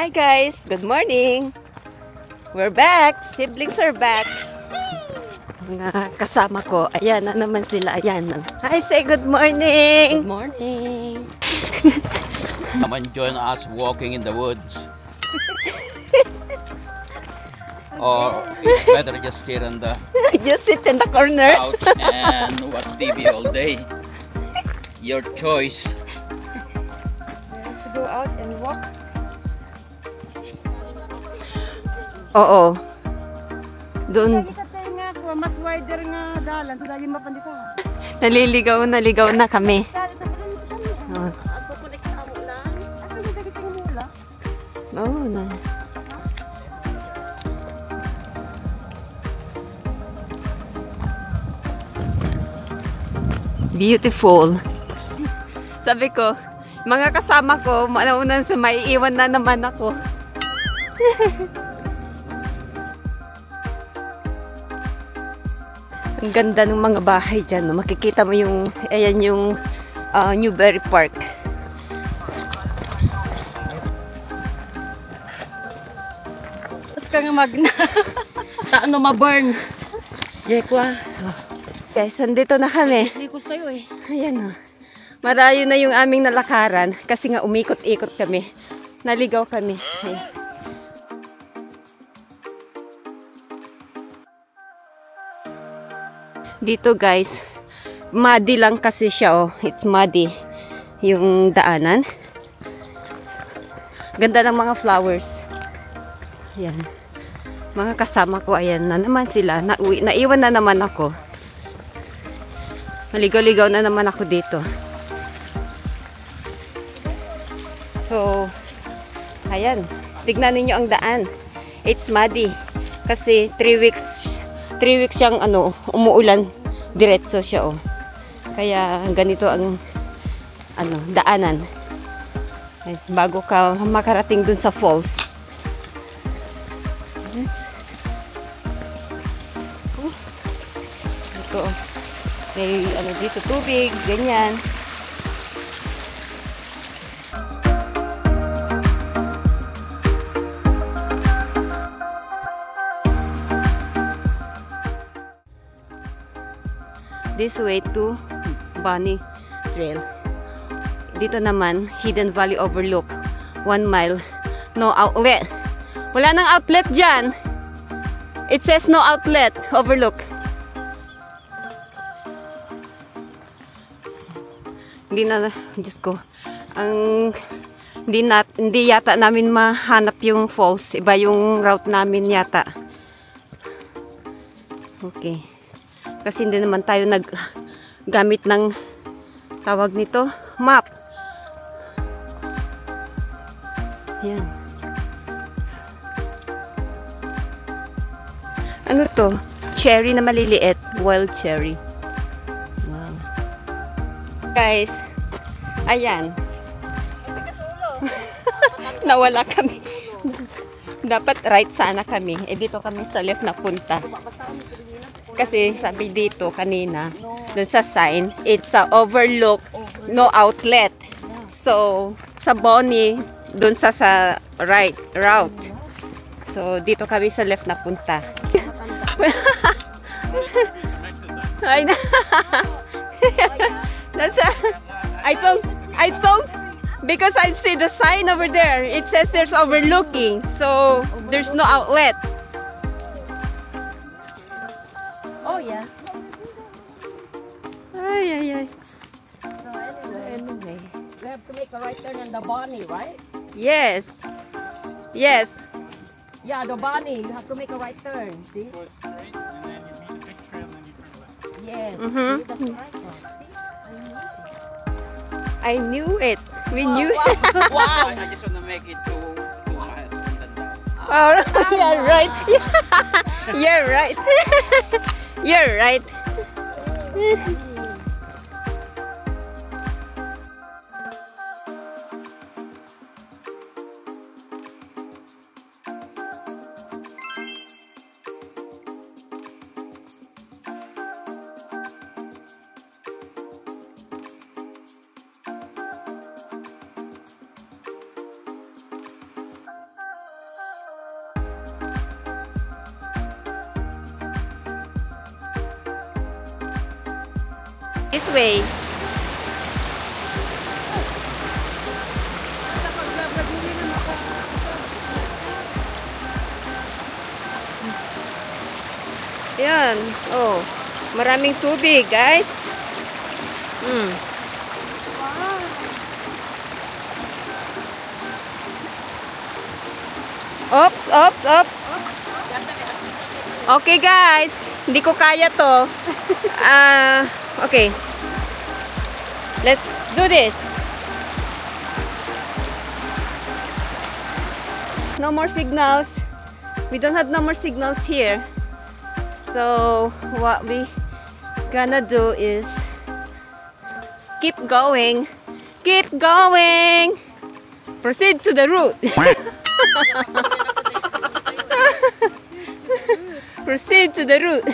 Hi guys, good morning. We're back. Siblings are back. Mga kasama ko, ayan na naman sila. Ayan. Hi, say good morning. Good morning. Come and join us walking in the woods. Or it's better just sit on the Just sit in the corner. couch and watch TV all day. Your choice. To go out and walk. Oo. Doon. Mas wider nga dalan sa dalim mapandita. Naligaw na kami. Oh. Ako connect sa amo lang. Ako yung dagiting mula. Oh, na. Beautiful. Sabi ko, mga kasama ko, malaunan sa maiiwan na naman ako. Ang ganda ng mga bahay dyan. No? Makikita mo yung, ayan yung Newberry Park. Tapos ka nga magna. Ano ma-burn? Jekwa. Guys, andito na kami. Likos tayo eh. Ayan o. Marayo na yung aming nalakaran kasi nga umikot-ikot kami. Naligaw kami. Ayan. Dito guys, muddy lang kasi siya oh. It's muddy yung daanan. Ganda ng mga flowers. Ayan. Mga kasama ko, ayan na naman sila. Naiwan na naman ako. Maligaw-ligaw na naman ako dito. So, ayan. Tignan ninyo ang daan. It's muddy. Kasi 3 weeks siyang umuulan. Diretso siya oh. Kaya ganito ang daanan. Ay, bago ka makarating dun sa falls. Ito oh. May dito tubig, ganyan. This way to Bunny Trail. Dito naman, Hidden Valley Overlook. 1 mile. No outlet. Wala nang outlet dyan. It says no outlet. Overlook. Hindi na, Diyos ko, hindi yata namin mahanap yung falls. Iba yung route namin yata. Okay. Kasi hindi naman tayo naggamit ng tawag nito, map. Yan. Ano to? Cherry na maliliit. Wild cherry. Wow. Guys, ayan. Nawala kami. Dapat right sana kami. Eh dito kami sa left na punta. Kasi sabi dito kanina, dun sa sign, it's a overlook, no outlet. So, sa Bonnie, dun sa right route. So, dito kami sa left na punta. I thought, because I see the sign over there, it says there's overlooking. So, there's no outlet. Oh yeah. Ay. So anyway, we have to make a right turn on the Bonnie, right? Yes. Yeah, the Bonnie. You have to make a right turn. See? Go straight and then you meet a big trail and then you turn left. Yes. Mhm. See, that's the right one. See? I knew it. We knew it. Wow. I just want to make it 2 miles and then down. Oh, you're right. You're right. You're right. This way. Yan. Oh. Maraming tubig, guys. Oops, oops, oops. Okay, guys. Hindi ko kaya to. Okay. Let's do this. No more signals. We don't have no more signals here. So, what we gonna do is keep going. Keep going. Proceed to the route. Proceed to the route.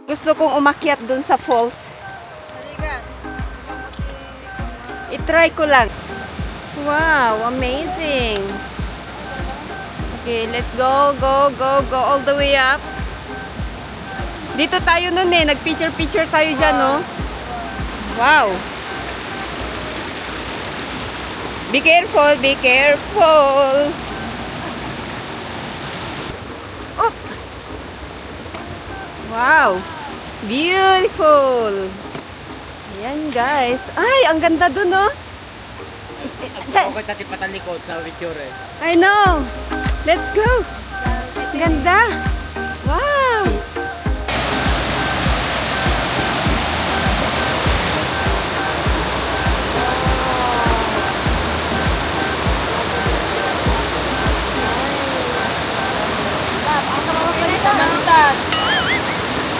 Gusto kong umakyat dun sa falls. I-try ko lang. Wow, amazing. Okay, let's go, go, go, go all the way up. Dito tayo nun eh. Nag-picture-picture tayo dyan, no? Wow. Be careful, be careful. Oh. Wow. Beautiful. Ayan, guys. Ay, ang ganda dun, no? Okay, tati patalikod sa picture. I know. Let's go. Ganda. Wow.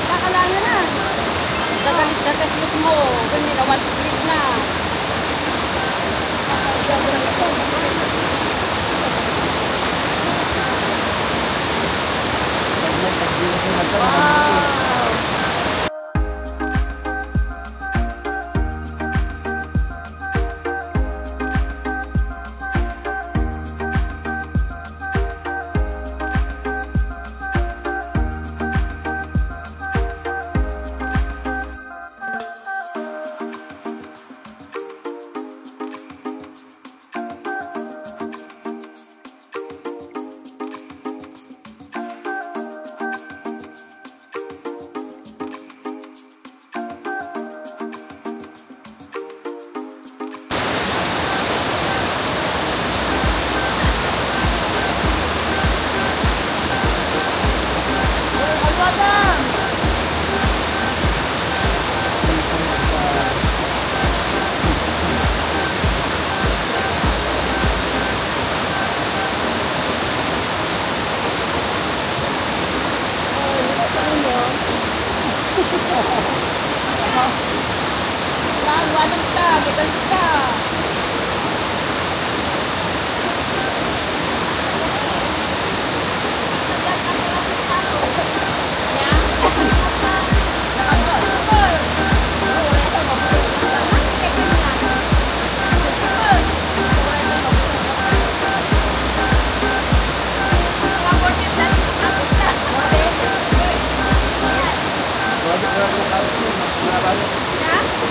Nakalangan na. Dagalis mo. Ganyan na, 1 to 3 na.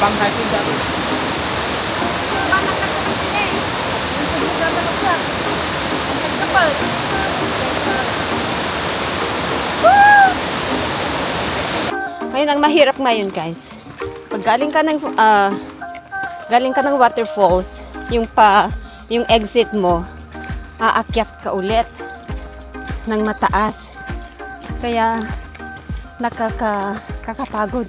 Pang hiking dati. Ngayon ang mahirap ngayon, guys. Pag galing ka ng waterfalls, yung exit mo, aakyat ka ulit ng mataas. Kaya kakapagod.